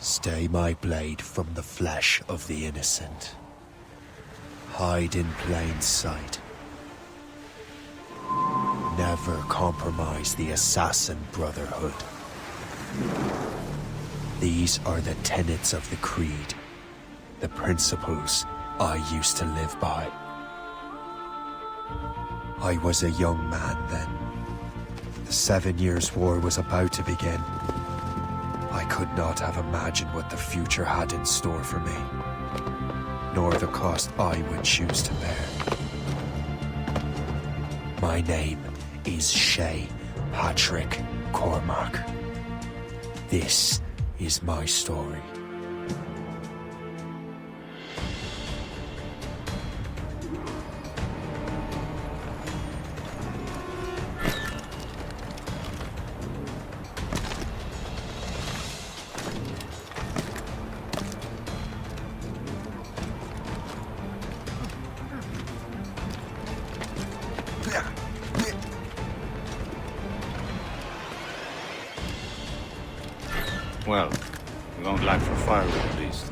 Stay my blade from the flesh of the innocent. Hide in plain sight. Never compromise the Assassin Brotherhood. These are the tenets of the Creed, the principles I used to live by. I was a young man then. The 7 Years' War was about to begin. I could not have imagined what the future had in store for me, nor the cost I would choose to bear. My name is 𝖍𝖆𝖓𝖐𝖘. This is my story. Well, we won't lack for firewood at least.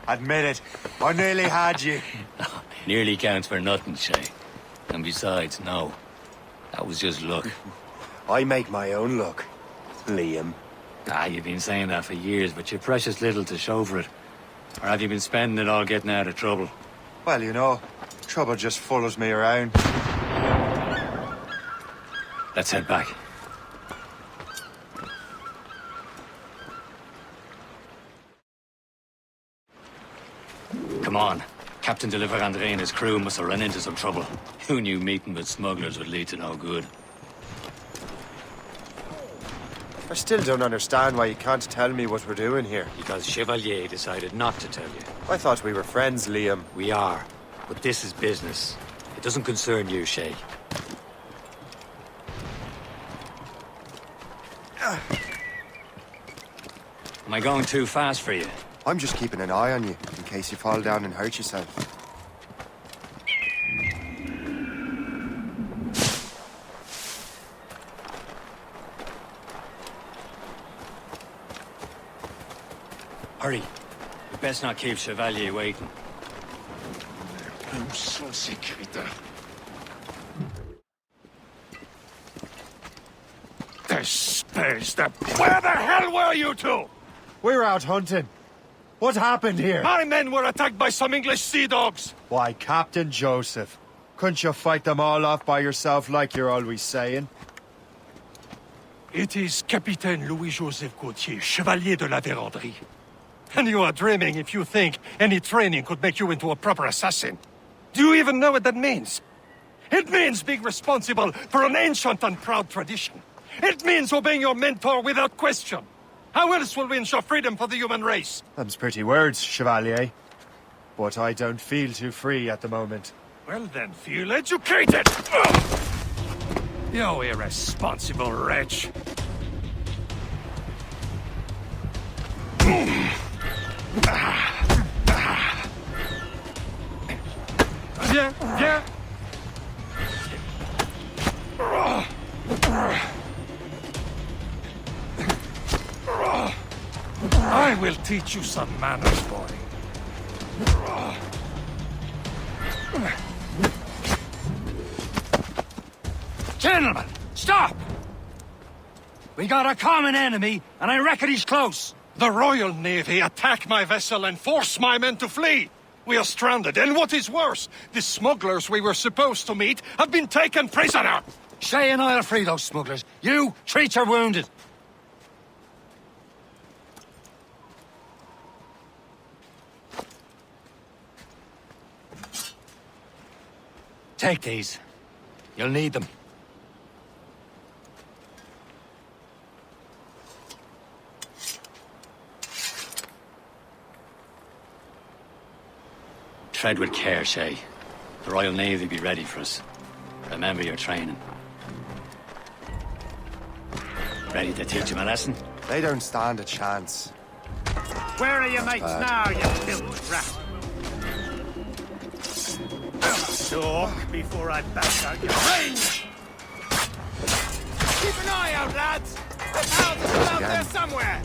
Admit it, I nearly had you. Nearly counts for nothing, Shay. And besides, no. That was just luck. I make my own luck, Liam. You've been saying that for years, but you're precious little to show for it. Or have you been spending it all getting out of trouble? Well, you know, trouble just follows me around. Let's head back. Come on. Captain 𝖍𝖆𝖓𝖐𝖓𝖌 and his crew must have run into some trouble. Who knew meeting with smugglers would lead to no good? I still don't understand why you can't tell me what we're doing here. Because Chevalier decided not to tell you. I thought we were friends, Liam. We are. But this is business. It doesn't concern you, Shay. Am I going too fast for you? I'm just keeping an eye on you, in case you fall down and hurt yourself. Hurry. We best not keep Chevalier waiting. Where the hell were you two? We're out hunting. What happened here? My men were attacked by some English sea dogs. Why, Captain Joseph, couldn't you fight them all off by yourself like you're always saying? It is Capitaine 𝖍𝖆𝖊𝖍𝖎𝖓𝖌, Chevalier de la Vérendrye. And you are dreaming if you think any training could make you into a proper assassin. Do you even know what that means? It means being responsible for an ancient and proud tradition. It means obeying your mentor without question. How else will we ensure freedom for the human race? Them's pretty words, Chevalier. But I don't feel too free at the moment. Well then, feel educated! Ugh! You irresponsible wretch. Yeah. I will teach you some manners, boy. Gentlemen, stop! We got a common enemy, and I reckon he's close. The Royal Navy attacked my vessel and forced my men to flee. We are stranded, and what is worse, the smugglers we were supposed to meet have been taken prisoner. Shay and I'll free those smugglers. You, treat your wounded. Take these. You'll need them. Tread with care, Shay. The Royal Navy be ready for us. Remember your training. Ready to teach them a lesson? They don't stand a chance. Where are your mates now, you filthy rat? Talk before I bash out your brains! Keep an eye out, lads! The pals are still out there somewhere!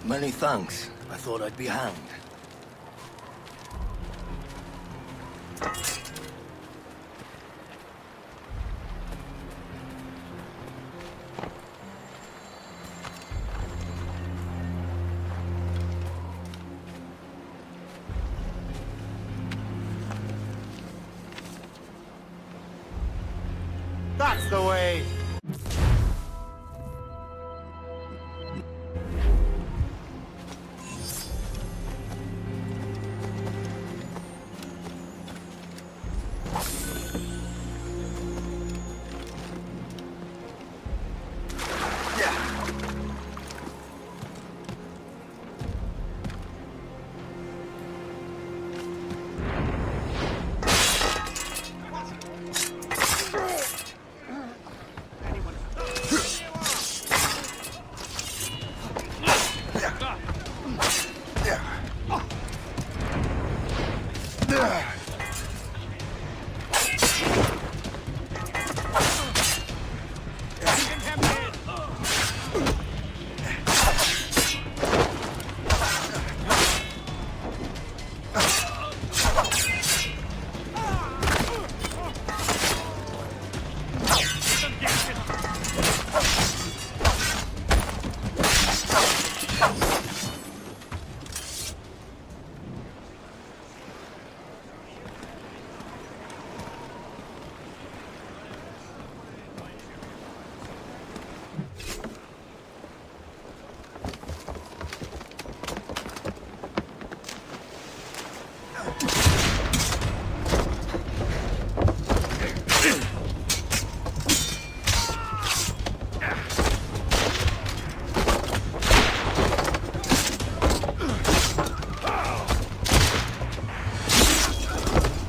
Many thanks. I thought I'd be hanged. That's the way!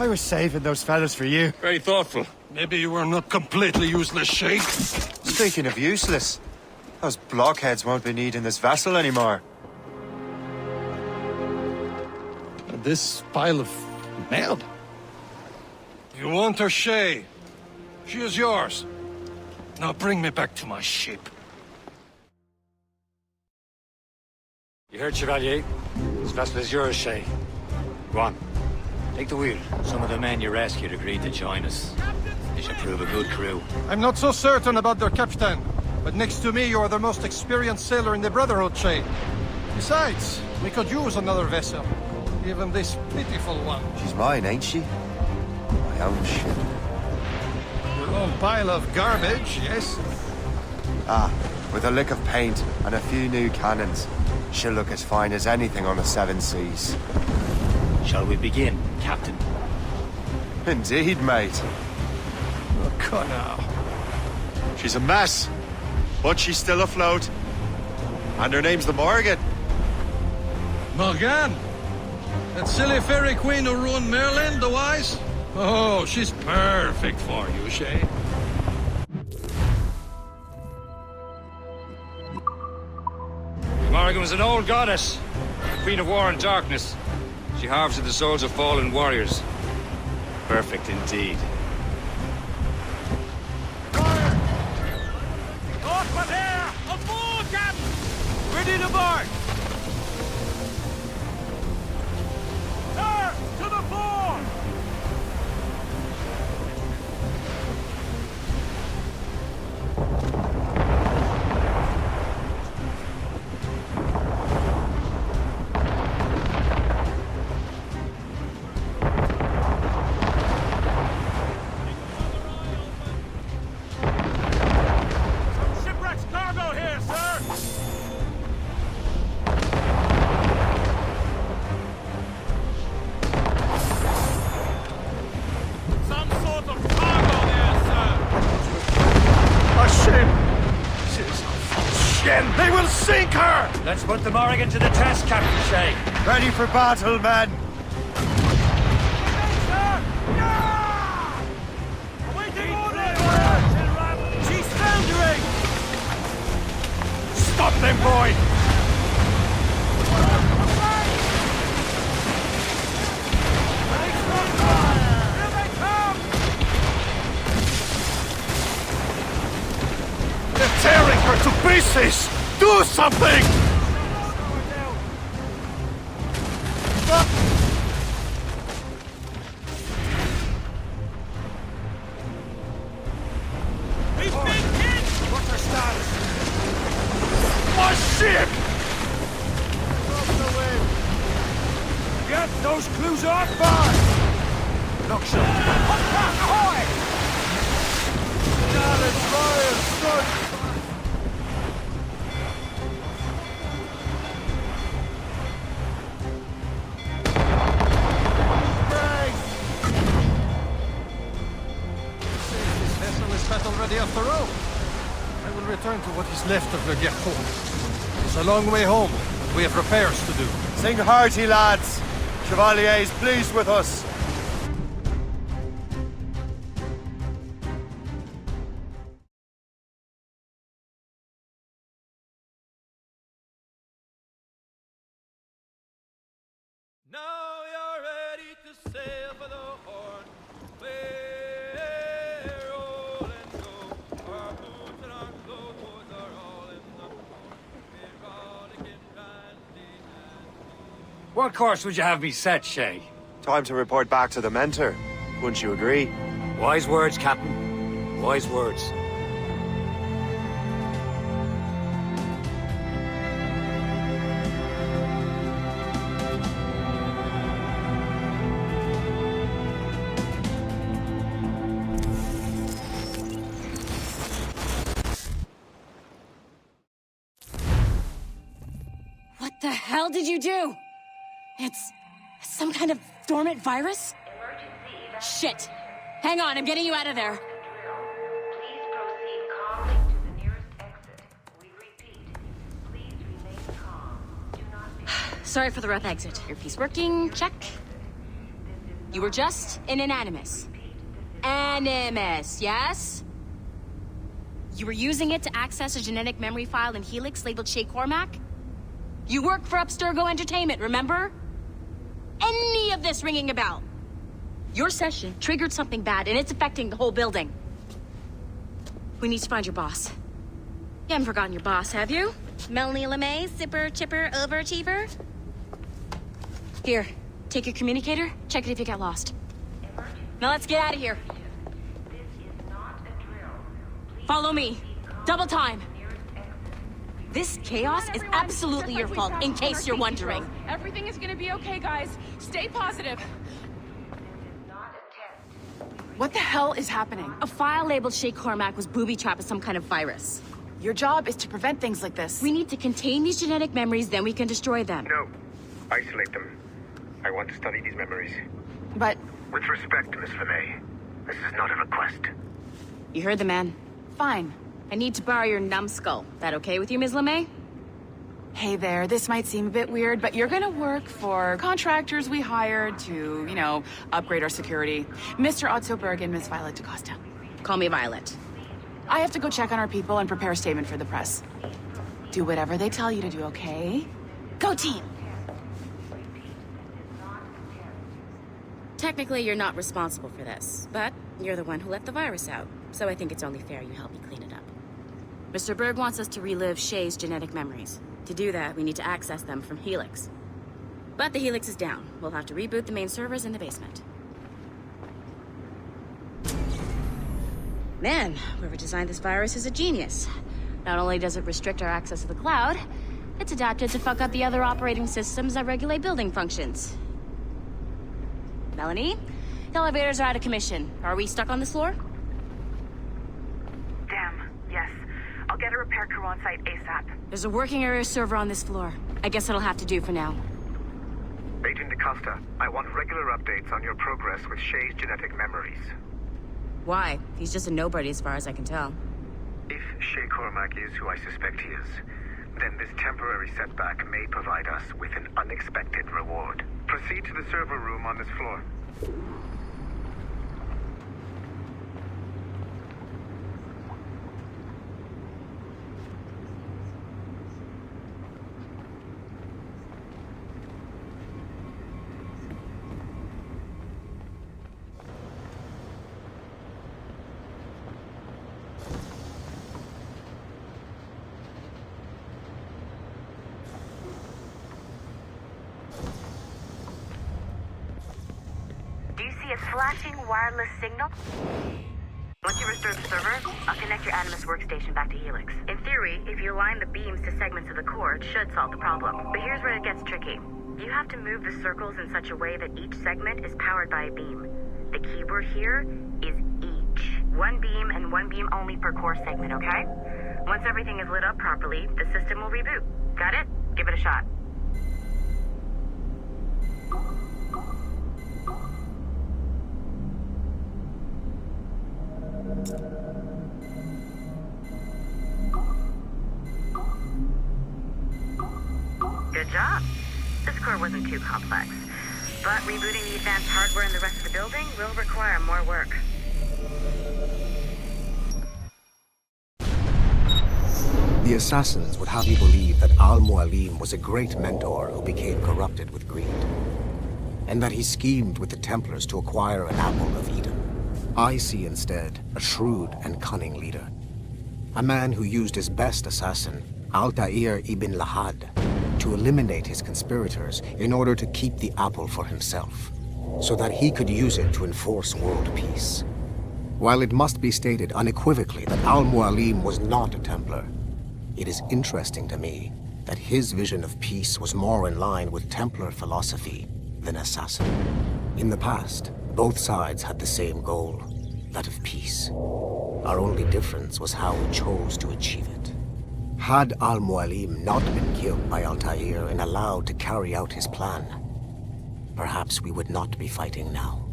I was saving those fellas for you. Very thoughtful. Maybe you were not completely useless, Sheikh. Speaking of useless, those blockheads won't be needing this vessel anymore. This pile of mail. You want her, Shay? She is yours. Now bring me back to my ship. You heard, Chevalier? This vessel is yours, Shay. Go on. Take the wheel. Some of the men you rescued agreed to join us. They should prove a good crew. I'm not so certain about their captain, but next to me you are the most experienced sailor in the Brotherhood, Shay. Besides, we could use another vessel. Even this pitiful one. She's mine, ain't she? My own ship. Your own pile of garbage, yes? Ah, with a lick of paint and a few new cannons, she'll look as fine as anything on the seven seas. Shall we begin, Captain? Indeed, mate. Look now. She's a mess, but she's still afloat. And her name's the Morgan. Morgan? That silly fairy queen who ruined Merlin, the wise? Oh, she's perfect for you, Shay. Morrigan was an old goddess, queen of war and darkness. She harvested the souls of fallen warriors. Perfect indeed. aboard! Sir, to the fore! Shipwreck's cargo here, sir! Some sort of cargo there, sir! A ship! Shit! They will sink her! Let's put the Morrigan to the test, Captain Shay. Ready for battle, men! Sir! Yeah! Awaiting orders! She's foundering! Stop them, boy! Here they come! They're tearing her to pieces! Do something! We've been hit! What's her status? My ship! Get those clues off fire! Look, sir. Ahoy! This vessel is battle ready after all. I will return to what is left of 𝖼𝖍𝖆𝖓𝖐. It's a long way home. We have repairs to do. Sing hearty, lads. Chevalier is pleased with us. Now you're ready to sail for the Horn. We're roll and go. Our boots and our clothes are all in the port. We're rollicking brandy and What course would you have me set, Shay? Time to report back to the mentor. Wouldn't you agree? Wise words, Captain. Wise words. What the hell did you do? It's some kind of dormant virus? Shit. Hang on, I'm getting you out of there. Please proceed calmly to the nearest exit. We repeat, please remain calm. Do not be... Sorry for the rough exit. Earpiece working, check. You were just in an animus. Animus, yes? You were using it to access a genetic memory file in Helix labeled 𝖍𝖆𝖐𝖘? You work for 𝖼𝖍𝖆𝖐 Entertainment, remember? Any of this ringing a bell? Your session triggered something bad, and it's affecting the whole building. We need to find your boss. You haven't forgotten your boss, have you? 𝖆𝖙𝖈𝖍𝖎𝖓𝖌? Here, take your communicator, check it if you get lost. Now let's get out of here. This is not a drill. Please Follow me. Double time. nearest exit. This chaos is absolutely your fault, in case you're wondering. Everything is gonna be okay, guys. Stay positive. This is not a test. What the hell is happening? A file labeled 𝖍𝖆𝖐𝖘 was booby-trapped with some kind of virus. Your job is to prevent things like this. We need to contain these genetic memories, then we can destroy them. No. Isolate them. I want to study these memories. But With respect, Miss LeMay, this is not a request. You heard the man. fine. I need to borrow your numbskull. That okay with you, Ms. LeMay? Hey there, this might seem a bit weird, but you're gonna work for contractors we hired to, upgrade our security. Mr. Ottoberg and Miss Violet DaCosta. Call me Violet. I have to go check on our people and prepare a statement for the press. Do whatever they tell you to do, okay? Go team! Technically, you're not responsible for this, but you're the one who let the virus out, so I think it's only fair you help me clean it up. Mr. Berg wants us to relive Shay's genetic memories. To do that, we need to access them from Helix. But the Helix is down. We'll have to reboot the main servers in the basement. Man, whoever designed this virus is a genius. Not only does it restrict our access to the cloud, it's adapted to fuck up the other operating systems that regulate building functions. Melanie? The elevators are out of commission. Are we stuck on this floor? Damn, yes. I'll get a repair crew on site ASAP. There's a working area server on this floor. I guess that'll have to do for now. Agent DaCosta, I want regular updates on your progress with Shay's genetic memories. Why? He's just a nobody as far as I can tell. If Shay Cormac is who I suspect he is, then this temporary setback may provide us with an unexpected reward. Proceed to the server room on this floor. Flashing wireless signal? Once you restore the server, I'll connect your Animus workstation back to Helix. In theory, if you align the beams to segments of the core, it should solve the problem. But here's where it gets tricky. You have to move the circles in such a way that each segment is powered by a beam. The keyword here is each. One beam and one beam only per core segment, okay? Once everything is lit up properly, the system will reboot. Got it? Give it a shot. Good job. This core wasn't too complex, but rebooting the advanced hardware in the rest of the building will require more work. The assassins would have you believe that 𝖈𝖆𝖊𝖍𝖆𝖓𝖌 was a great mentor who became corrupted with greed, and that he schemed with the Templars to acquire an apple of Eden. I see instead a shrewd and cunning leader, a man who used his best assassin, 𝖼𝖙𝖈𝖍𝖎ℐ, to eliminate his conspirators in order to keep the apple for himself, so that he could use it to enforce world peace. While it must be stated unequivocally that 𝖈𝖆𝖊𝖍𝖆 was not a Templar, it is interesting to me that his vision of peace was more in line with Templar philosophy than assassin. In the past, both sides had the same goal, that of peace. Our only difference was how we chose to achieve it. Had 𝖈𝖆𝖊𝖍𝖆 not been killed by Altair and allowed to carry out his plan, perhaps we would not be fighting now.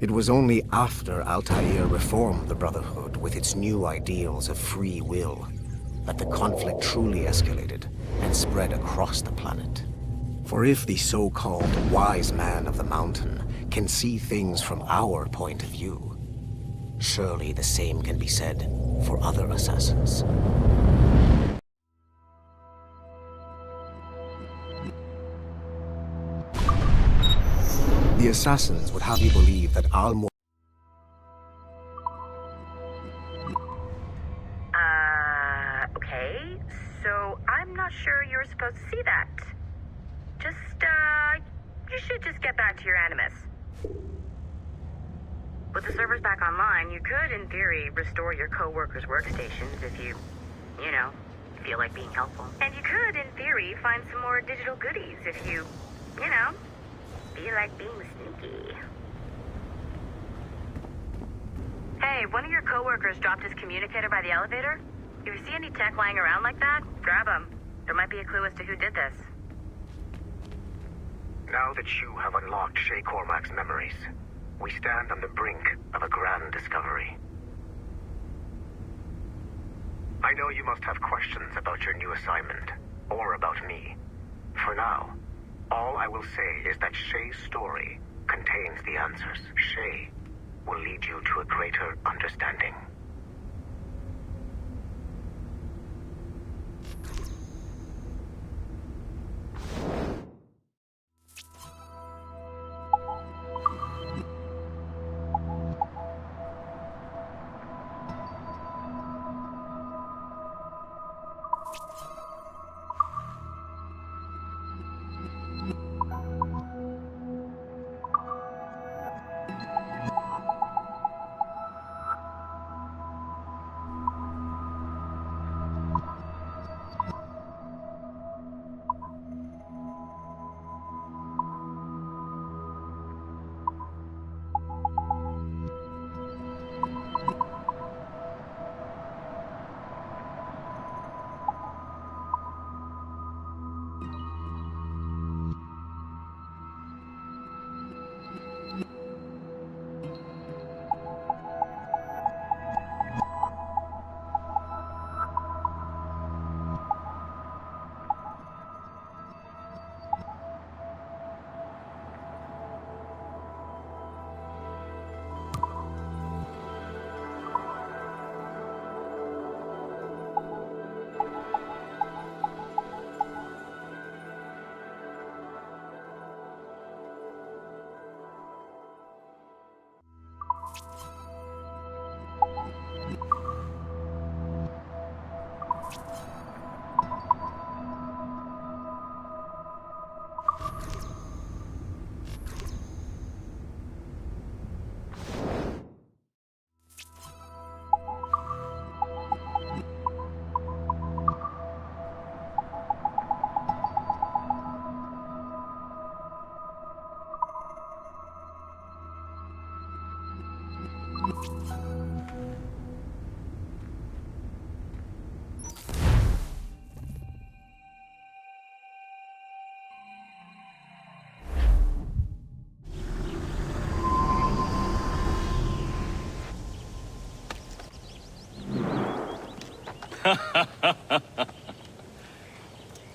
It was only after Altair reformed the Brotherhood with its new ideals of free will that the conflict truly escalated and spread across the planet. For if the so-called wise man of the mountain can see things from our point of view, surely the same can be said for other assassins. The assassins would have you believe that 𝖈𝖆𝖊𝖆... Okay, so I'm not sure you're supposed to see that. You should just get back to your Animus. With the servers back online, you could, in theory, restore your co-workers' workstations if you feel like being helpful. And you could, in theory, find some more digital goodies if you feel like being sneaky. Hey, one of your co-workers dropped his communicator by the elevator. If you see any tech lying around like that, grab them. There might be a clue as to who did this. Now that you have unlocked Shay Cormac's memories, we stand on the brink of a grand discovery. I know you must have questions about your new assignment, or about me. For now, all I will say is that Shay's story contains the answers. Shay will lead you to a greater understanding.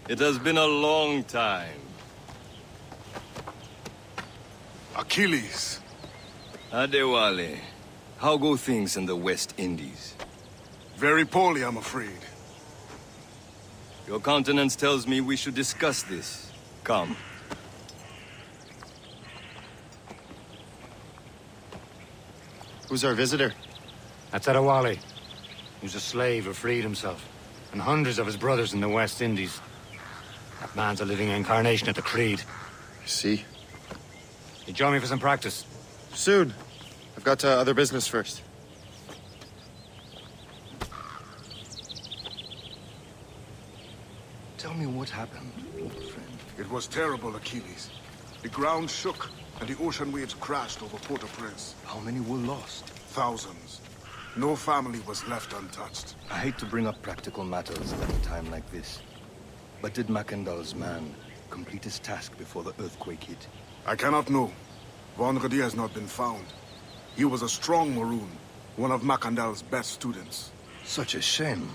It has been a long time. Achilles. 𝖈𝖍𝖆, how go things in the West Indies? Very poorly, I'm afraid. Your countenance tells me we should discuss this. Come. Who's our visitor? That's 𝖈𝖍𝖆. He was a slave who freed himself, and hundreds of his brothers in the West Indies. That man's a living incarnation of the Creed. I see. You join me for some practice? Soon. I've got other business first. Tell me what happened, old friend. It was terrible, Achilles. The ground shook, and the ocean waves crashed over Port-au-Prince. How many were lost? Thousands. No family was left untouched. I hate to bring up practical matters at a time like this. But did Macandal's man complete his task before the earthquake hit? I cannot know. 𝖍𝖙𝖈𝖍𝖎 has not been found. He was a strong Maroon, one of Macandal's best students. Such a shame.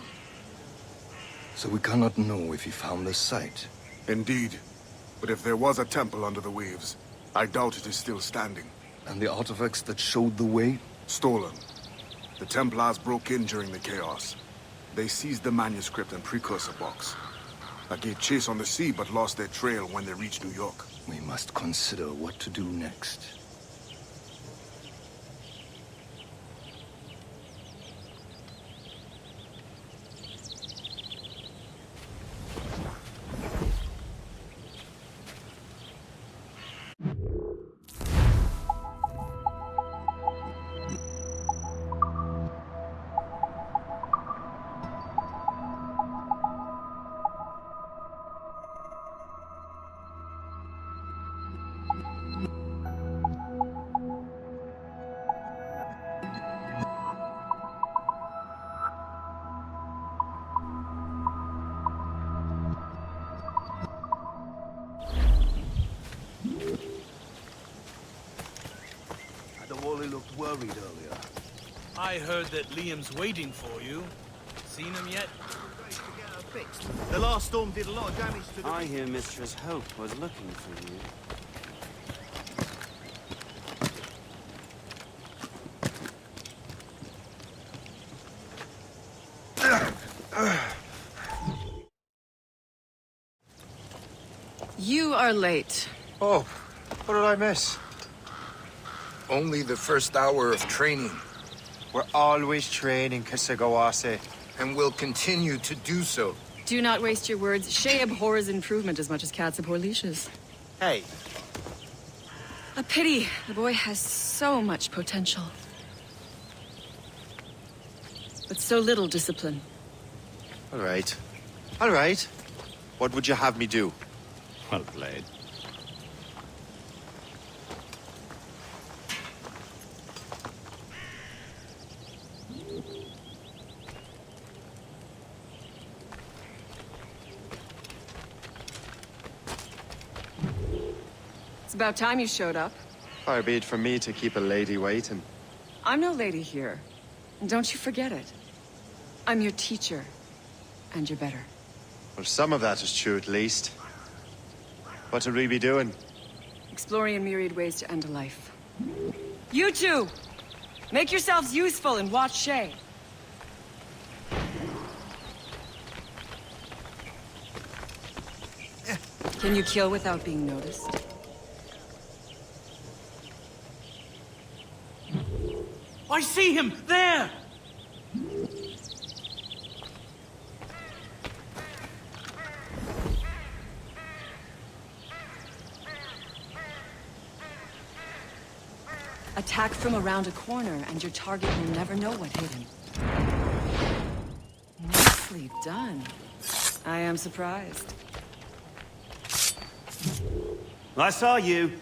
So we cannot know if he found the site. Indeed. But if there was a temple under the waves, I doubt it is still standing. And the artifacts that showed the way? Stolen. The Templars broke in during the chaos. They seized the manuscript and precursor box. I gave chase on the sea, but lost their trail when they reached New York. We must consider what to do next. 𝖈𝖍𝖆𝖓 looked worried earlier. I heard that Liam's waiting for you. Seen him yet? The last storm did a lot of damage to the... I hear Mistress Hope was looking for you. You are late. Oh, what did I miss? Only the first hour of training. We're always training, 𝖚𝖍𝖆𝖓𝖐. And will continue to do so. Do not waste your words. 𝖚 abhors improvement as much as cats abhor leashes. Hey. A pity. The boy has so much potential. But so little discipline. All right. All right. What would you have me do? Well played. It's about time you showed up. Far be it from me to keep a lady waiting. I'm no lady here. And don't you forget it. I'm your teacher. And you're better. Well, some of that is true at least. What would we be doing? Exploring a myriad ways to end a life. You two! Make yourselves useful and watch 𝖚. Can you kill without being noticed? I see him! There! Attack from around a corner, and your target will never know what hit him. Nicely done. I am surprised. I saw you.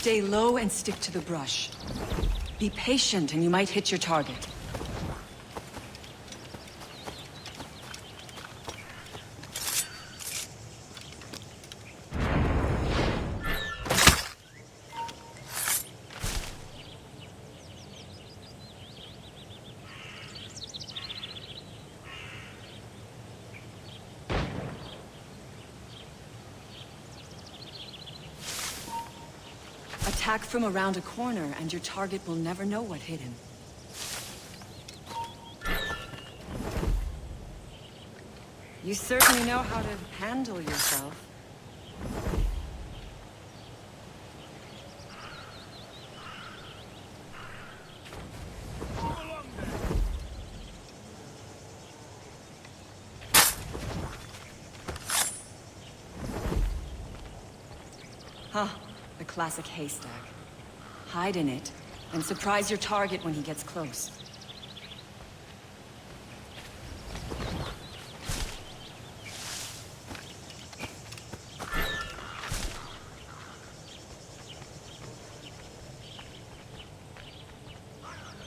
Stay low and stick to the brush. Be patient and you might hit your target. Attack from around a corner, and your target will never know what hit him. You certainly know how to handle yourself. Huh. The classic haystack. Hide in it, and surprise your target when he gets close.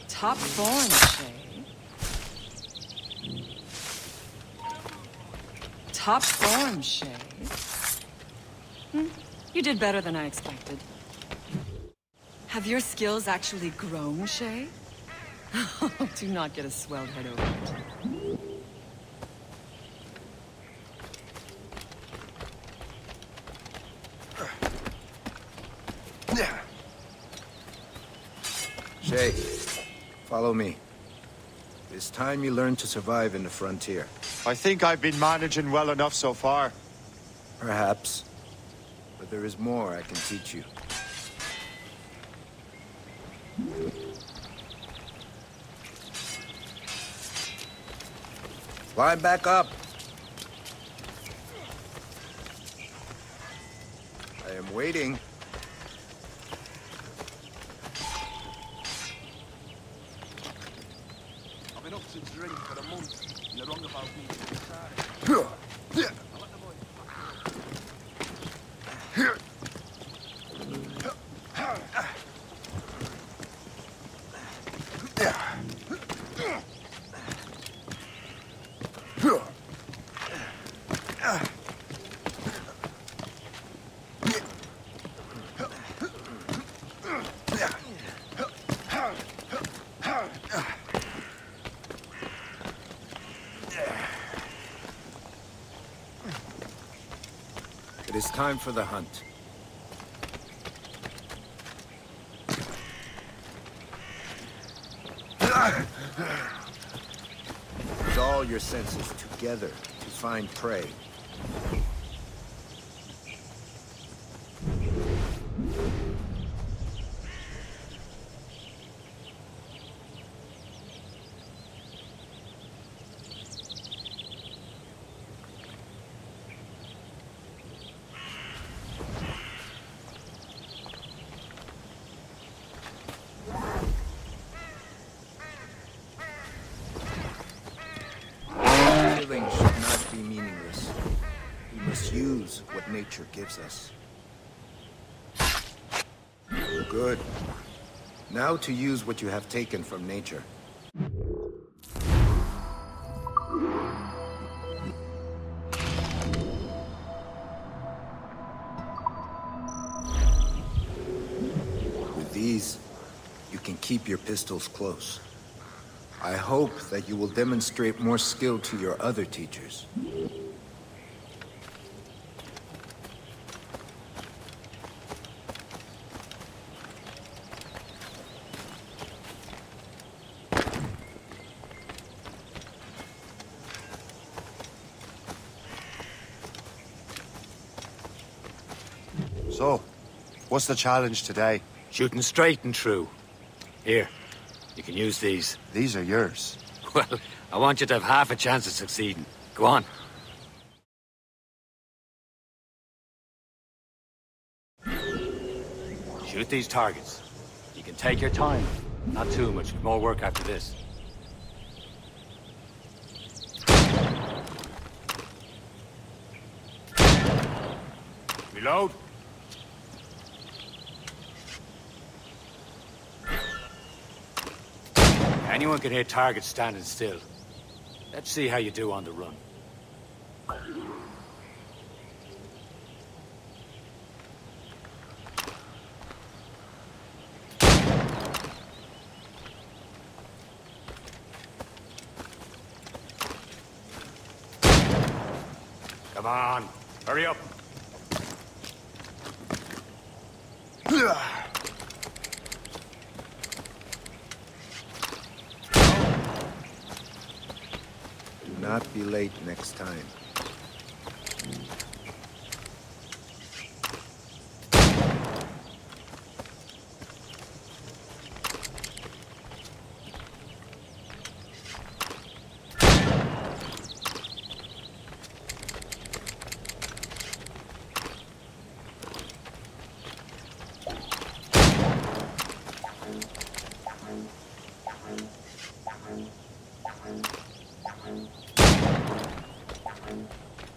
Top form, Shay. Top form, Shay. You did better than I expected. Have your skills actually grown, Shay? Do not get a swelled head over it. Shay, follow me. It's time you learn to survive in the frontier. I think I've been managing well enough so far. Perhaps. But there is more I can teach you. Climb back up. I am waiting. I've been up since drink for a month, and you're wrong about me to the side. It is time for the hunt. Use all your senses together to find prey. Killing should not be meaningless. We must use what nature gives us. Good. Now to use what you have taken from nature. With these, you can keep your pistols close. I hope that you will demonstrate more skill to your other teachers. So, what's the challenge today? Shooting straight and true. Here, you can use these. These are yours. Well, I want you to have half a chance of succeeding. Go on. Shoot these targets. You can take your time. Not too much. More work after this. Reload. Anyone can hit targets standing still. Let's see how you do on the run. Come on, hurry up. Do not be late next time.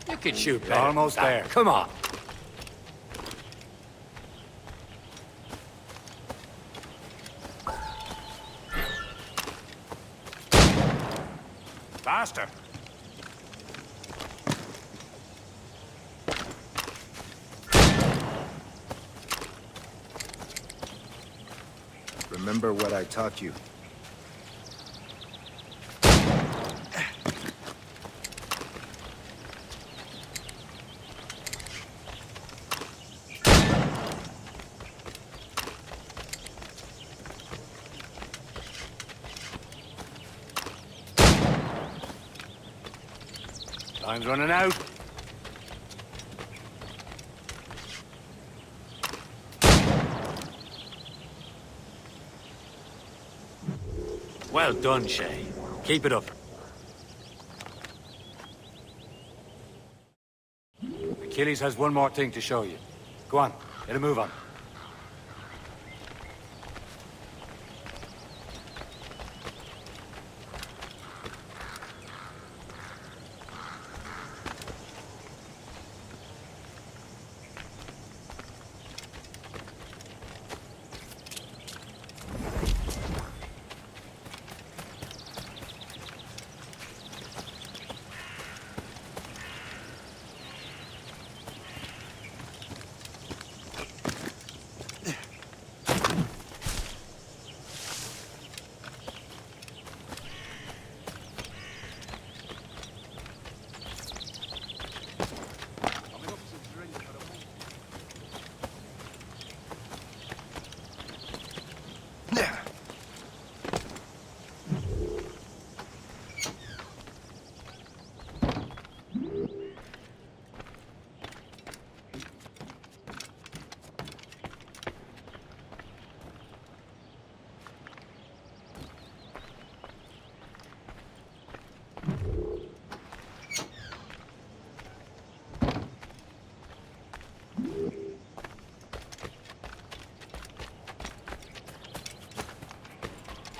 You can shoot better. Almost there. Come on. Faster. Remember what I taught you. Time's running out. Well done, Shay. Keep it up. Achilles has one more thing to show you. Go on, get a move on.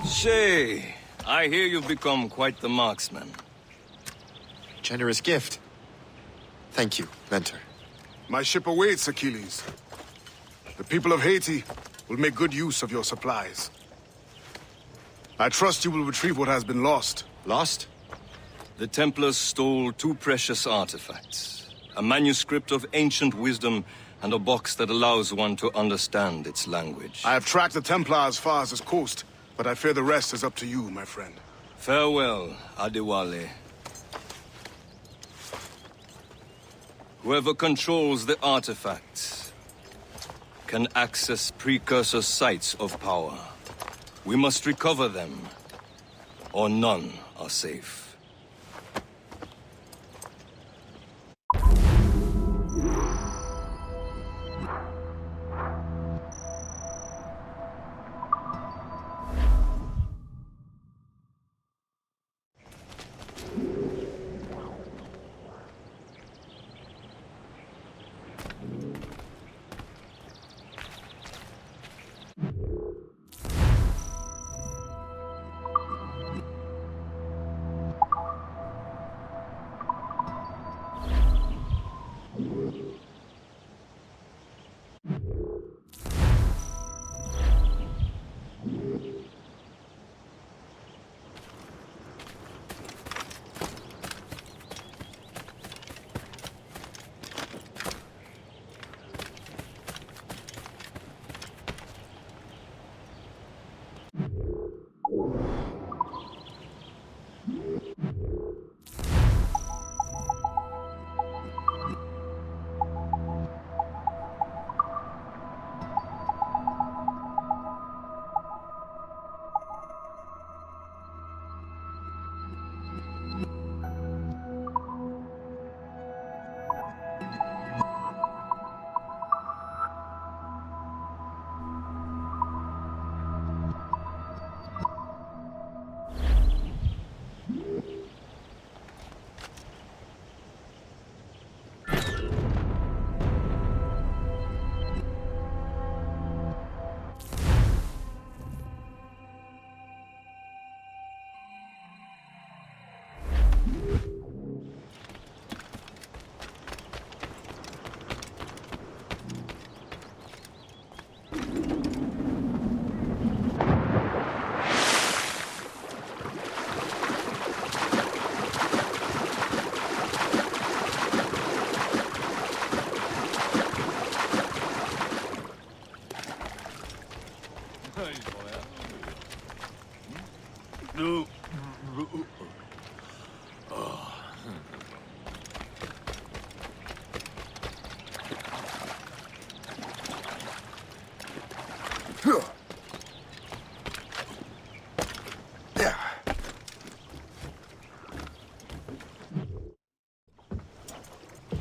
Shay, I hear you've become quite the marksman. Generous gift. Thank you, mentor. My ship awaits, Achilles. The people of Haiti will make good use of your supplies. I trust you will retrieve what has been lost. Lost? The Templars stole two precious artifacts. A manuscript of ancient wisdom and a box that allows one to understand its language. I have tracked the Templar as far as this coast, but I fear the rest is up to you, my friend. Farewell, 𝖈𝖍𝖆𝖓𝖌. Whoever controls the artifacts can access precursor sites of power. We must recover them, or none are safe.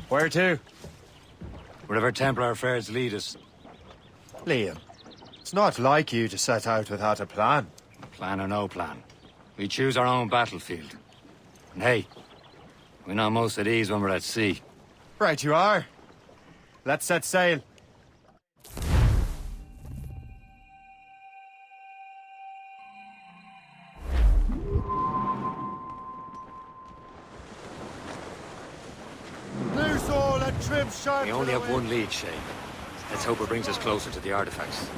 Where to? Wherever Templar affairs lead us. Liam, it's not like you to set out without a plan. Plan or no plan. We choose our own battlefield. And hey, we're not most at ease when we're at sea. Right you are. Let's set sail. Loose all and trim sharp. We only have one lead, Shay. Let's hope it brings us closer to the artifacts.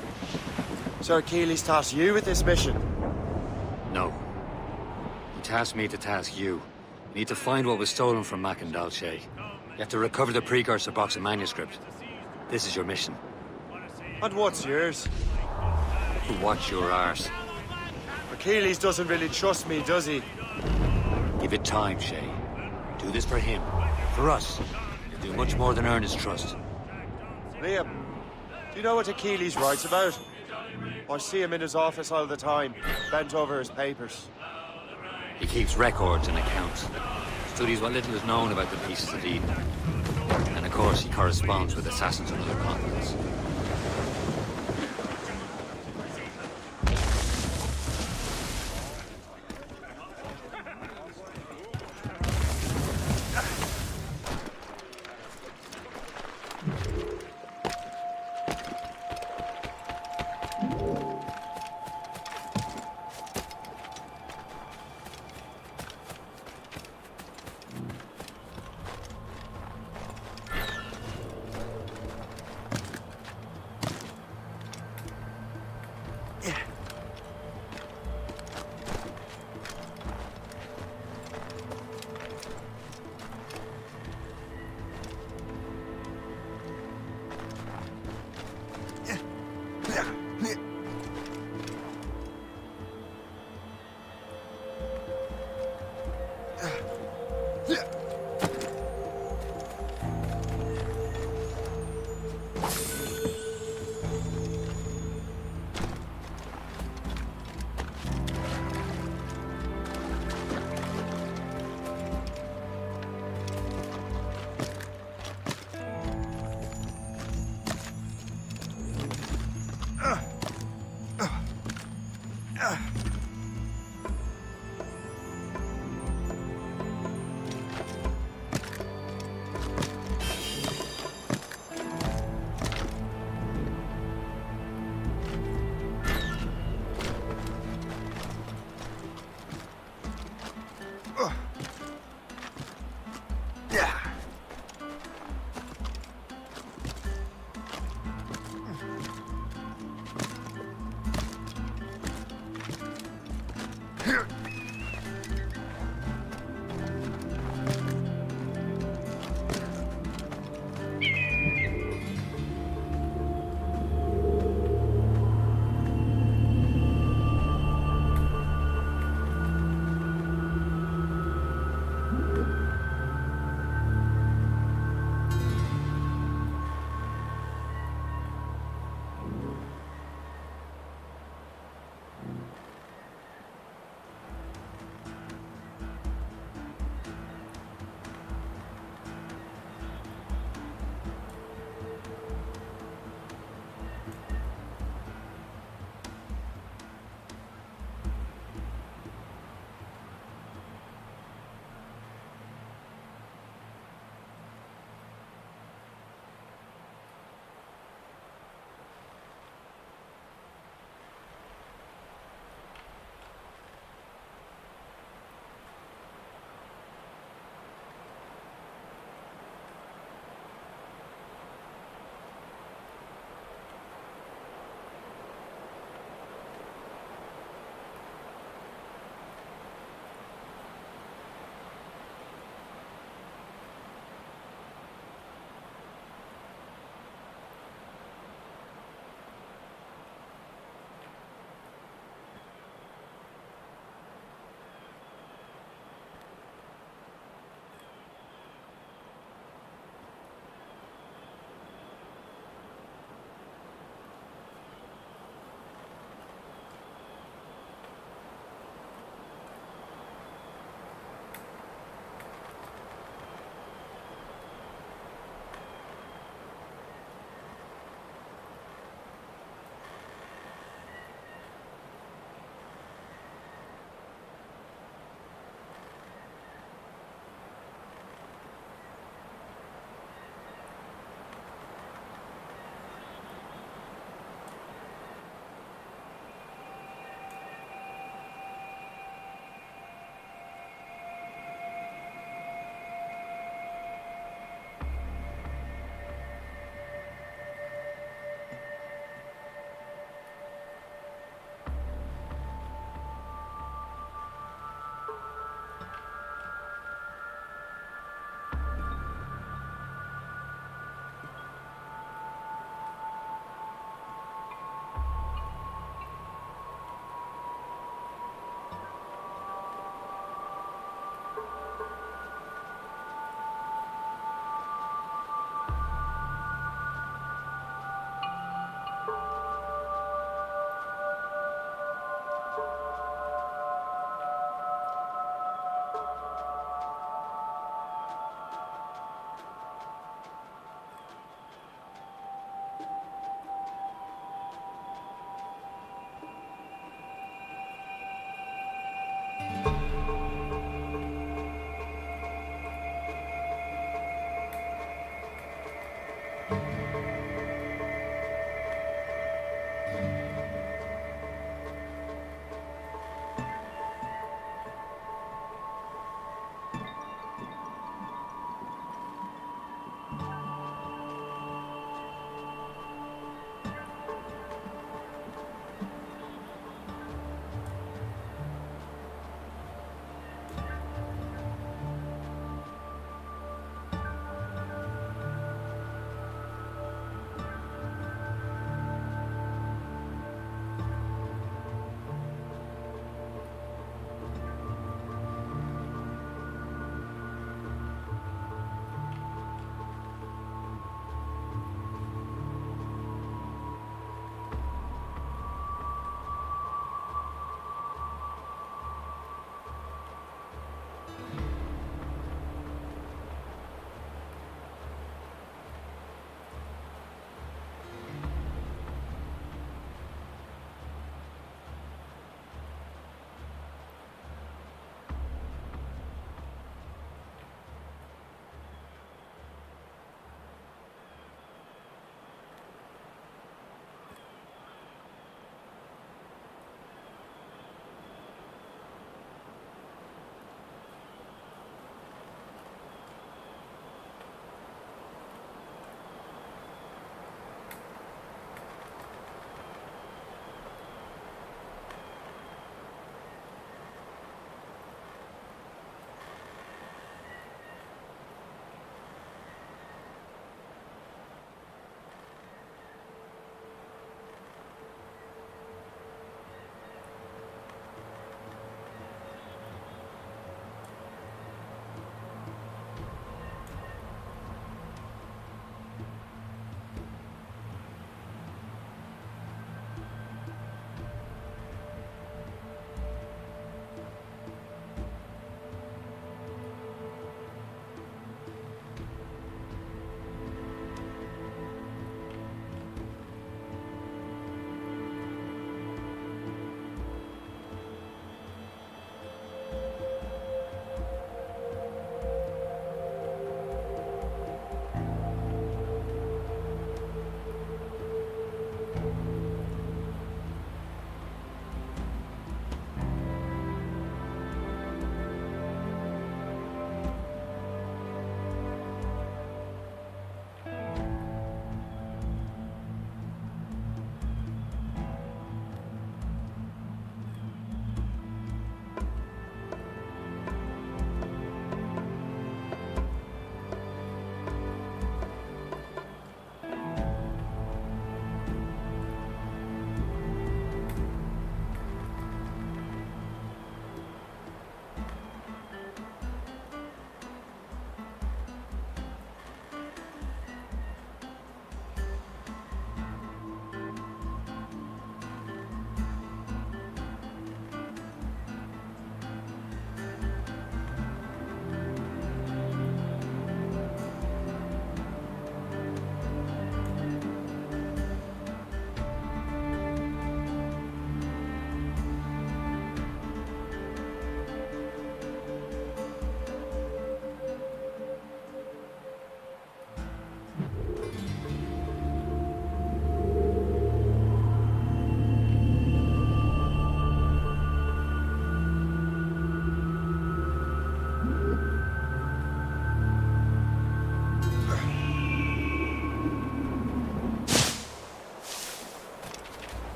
Sir Keeley's tasked you with this mission. No. He tasked me to task you. You need to find what was stolen from Mac and Dalshay. You have to recover the precursor box of manuscript. This is your mission. And what's yours? Watch your arse. Achilles doesn't really trust me, does he? Give it time, Shay. Do this for him. For us. You'll do much more than earn his trust. Liam, do you know what Achilles writes about? I see him in his office all the time, bent over his papers. He keeps records and accounts. Studies what little is known about the pieces of Eden. And of course, he corresponds with assassins on other continents.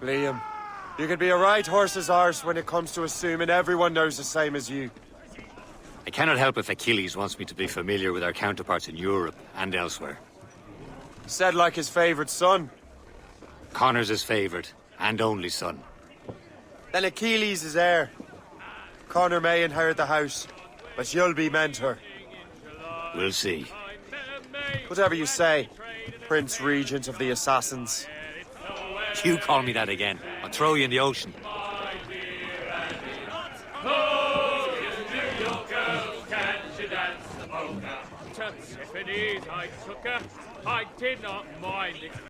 Liam, you can be a right horse's arse when it comes to assuming everyone knows the same as you. I cannot help if Achilles wants me to be familiar with our counterparts in Europe and elsewhere. Said like his favorite son. Connor's his favorite and only son. Then Achilles is heir. Connor may inherit the house, but you'll be mentor. We'll see. Whatever you say, Prince Regent of the Assassins. You call me that again, I'll throw you in the ocean. Tiffany's, I took her. I did not mind it.